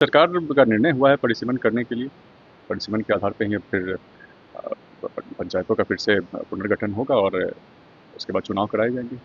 सरकार का निर्णय हुआ है परिसीमन करने के लिए। परिसीमन के आधार पे ही अब फिर पंचायतों का फिर से पुनर्गठन होगा और उसके बाद चुनाव कराए जाएंगे।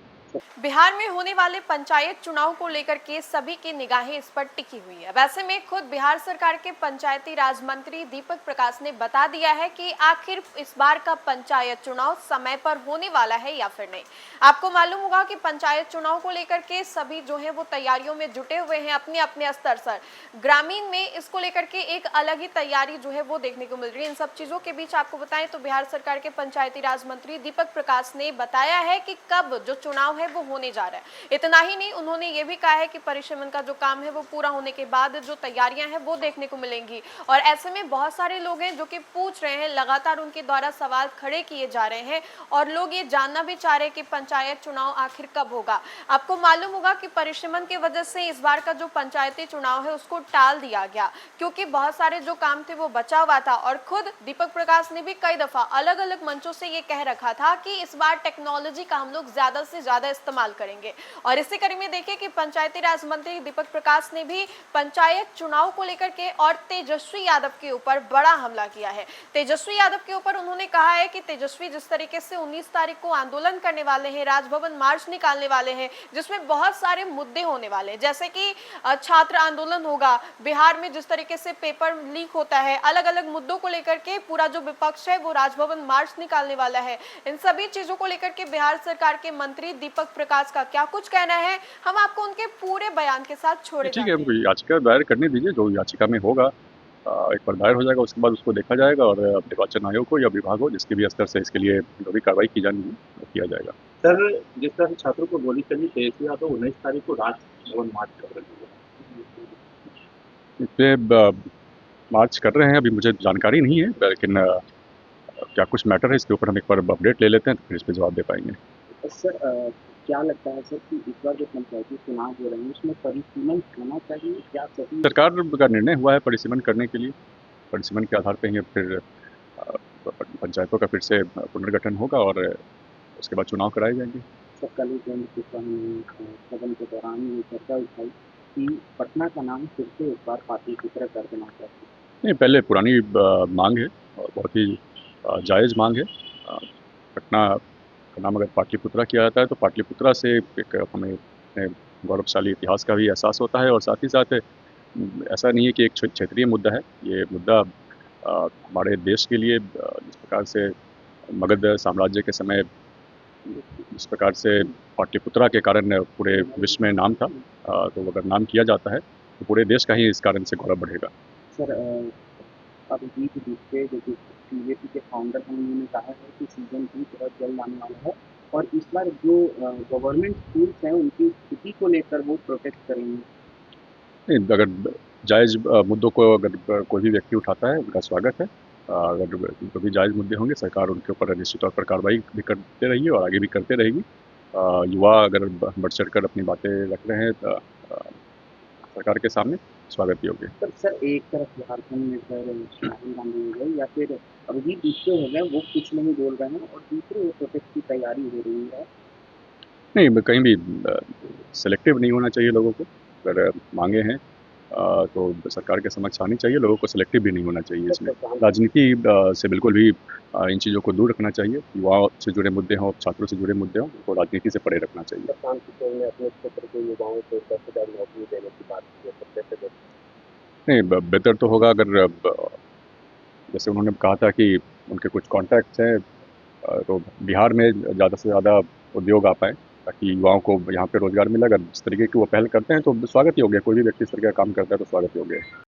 बिहार में होने वाले पंचायत चुनाव को लेकर के सभी की निगाहें इस पर टिकी हुई है। वैसे में खुद बिहार सरकार के पंचायती राज मंत्री दीपक प्रकाश ने बता दिया है कि आखिर इस बार का पंचायत चुनाव समय पर होने वाला है या फिर नहीं। आपको मालूम होगा कि पंचायत चुनाव को लेकर के सभी जो है वो तैयारियों में जुटे हुए हैं अपने अपने स्तर पर। ग्रामीण में इसको लेकर के एक अलग ही तैयारी जो है वो देखने को मिल रही है। इन सब चीजों के बीच आपको बताएं तो बिहार सरकार के पंचायती राज मंत्री दीपक प्रकाश ने बताया है कि कब जो चुनाव है वो होने जा रहा है। इतना ही नहीं, उन्होंने ये भी कहा है कि परिसीमन का जो काम है वो पूरा होने के बाद जो तैयारियां हैं वो देखने को मिलेंगी। और ऐसे में बहुत सारे लोग हैं जो कि पूछ रहे हैं, लगातार उनके द्वारा सवाल खड़े किए जा रहे हैं और लोग ये जानना भी चाह रहे हैं कि पंचायत चुनाव आखिर कब होगा। आपको मालूम होगा कि परिसीमन की वजह से इस बार का जो पंचायती चुनाव है उसको टाल दिया गया, क्योंकि बहुत सारे जो काम थे वो बचा हुआ था। और खुद दीपक प्रकाश ने भी कई दफा अलग अलग मंचों से ये कह रखा था कि इस बार टेक्नोलॉजी का हम लोग ज्यादा से ज्यादा इस्तेमाल करेंगे। और इसी कड़ी में देखिए कि पंचायती राज मंत्री दीपक प्रकाश ने भी पंचायत चुनाव को लेकर के और तेजस्वी यादव के ऊपर बड़ा हमला किया है। तेजस्वी यादव के ऊपर उन्होंने कहा है कि तेजस्वी जिस तरीके से 19 तारीख को आंदोलन करने वाले हैं, राजभवन मार्च निकालने वाले हैं, जिसमें बहुत सारे मुद्दे होने वाले हैं, जैसे कि छात्र आंदोलन होगा, बिहार में जिस तरीके से पेपर लीक होता है, अलग अलग मुद्दों को लेकर के पूरा जो विपक्ष है वो राजभवन मार्च निकालने वाला है। इन सभी चीजों को लेकर के बिहार सरकार के मंत्री दीपक प्रकाश का क्या कुछ कहना है, हम आपको उनके पूरे बयान के साथ छोड़े ठीक है, जाते हैं। हमको याचिका दायर करने दीजिए। जो याचिका में होगा एक बार दायर हो जाएगा, उसके बाद उसको देखा जाएगा और निर्वाचन आयोग हो या विभाग हो, जिसके भी स्तर से इसके लिए जो भी कार्रवाई की जानी है वो किया जाएगा। सर, जिस तरह से छात्रों को गोली चली, तेजस्वी यादव 19 तारीख को राजभवन मार्च कर रहे इस पे मार्च कर रहे हैं, अभी मुझे जानकारी नहीं है, लेकिन क्या कुछ मैटर है इसके ऊपर हम एक बार अपडेट ले लेते हैं तो फिर इस पर जवाब दे पाएंगे। हैं। सर, क्या लगता है सर कि इस बार जो पंचायती चुनाव हो रहे हैं उसमें परिसीमन होना चाहिए, क्या सही? सरकार का निर्णय हुआ है परिसीमन करने के लिए। परिसीमन के आधार पे ही अब फिर पंचायतों का फिर से पुनर्गठन होगा और उसके बाद चुनाव कराए जाएंगे। सर, कल ही सदन के दौरान ये चर्चा उठाई कि पटना का नाम फिर से एक बार पाटलिपुत्र कर देना चाहिए। नहीं, पहले पुरानी मांग है और बहुत ही जायज़ मांग है। पटना का नाम अगर पाटलिपुत्रा किया जाता है तो पाटलिपुत्रा से एक हमें अपने गौरवशाली इतिहास का भी एहसास होता है और साथ ही साथ ऐसा नहीं है कि एक क्षेत्रीय मुद्दा है। ये मुद्दा हमारे देश के लिए जिस प्रकार से मगध साम्राज्य के समय जिस प्रकार से पाटलिपुत्रा के कारण पूरे विश्व में नाम था, तो अगर नाम किया जाता है तो पूरे देश का ही इस कारण से गौरव बढ़ेगा। सर, अभिजीत दूसरे जो कि बीजेपी के फाउंडर हैं, उन्होंने कहा है कि सीजन 2 बहुत जल्द आने वाला है और इस बार जो गवर्नमेंट स्कूल्स हैं उनकी स्थिति को लेकर वो प्रोटेस्ट करेंगे। नहीं, अगर जायज़ मुद्दों को अगर कोई भी व्यक्ति उठाता है, उनका स्वागत है। अगर जो भी जायज़ मुद्दे होंगे, सरकार उनके ऊपर निश्चित तौर पर कार्रवाई भी करते रही है और आगे भी करते रहेगी। युवा अगर बढ़ चढ़कर अपनी बातें रख रहे हैं तो सरकार के सामने स्वागत योग्य है। सर, एक तरफ झारखंड में सर राहुल गांधी हो गए या फिर अभिजीत दूसरे हो गए, वो कुछ नहीं बोल रहे हैं और दूसरे वो प्रोटेस्ट की तैयारी हो रही है। नहीं, कहीं भी सेलेक्टिव नहीं होना चाहिए लोगों को। अगर मांगे हैं तो सरकार के समक्ष आनी चाहिए, लोगों को सेलेक्टिव भी नहीं होना चाहिए इसमें। राजनीति से बिल्कुल भी इन चीज़ों को दूर रखना चाहिए। युवाओं से जुड़े मुद्दे हों, छात्रों से जुड़े मुद्दे हों, उनको राजनीति से परे रखना चाहिए। ने अपने क्षेत्र के युवाओं को 10,000 नौकरी देने की बात की है। नहीं, बेहतर तो होगा अगर जैसे उन्होंने कहा था कि उनके कुछ कॉन्टैक्ट्स हैं, तो बिहार में ज़्यादा से ज़्यादा उद्योग आ पाएँ ताकि युवाओं को यहाँ पे रोज़गार मिले। अगर इस तरीके की वो पहल करते हैं तो स्वागत योग्य है। कोई भी व्यक्ति इस तरह का काम करता है तो स्वागत योग्य है।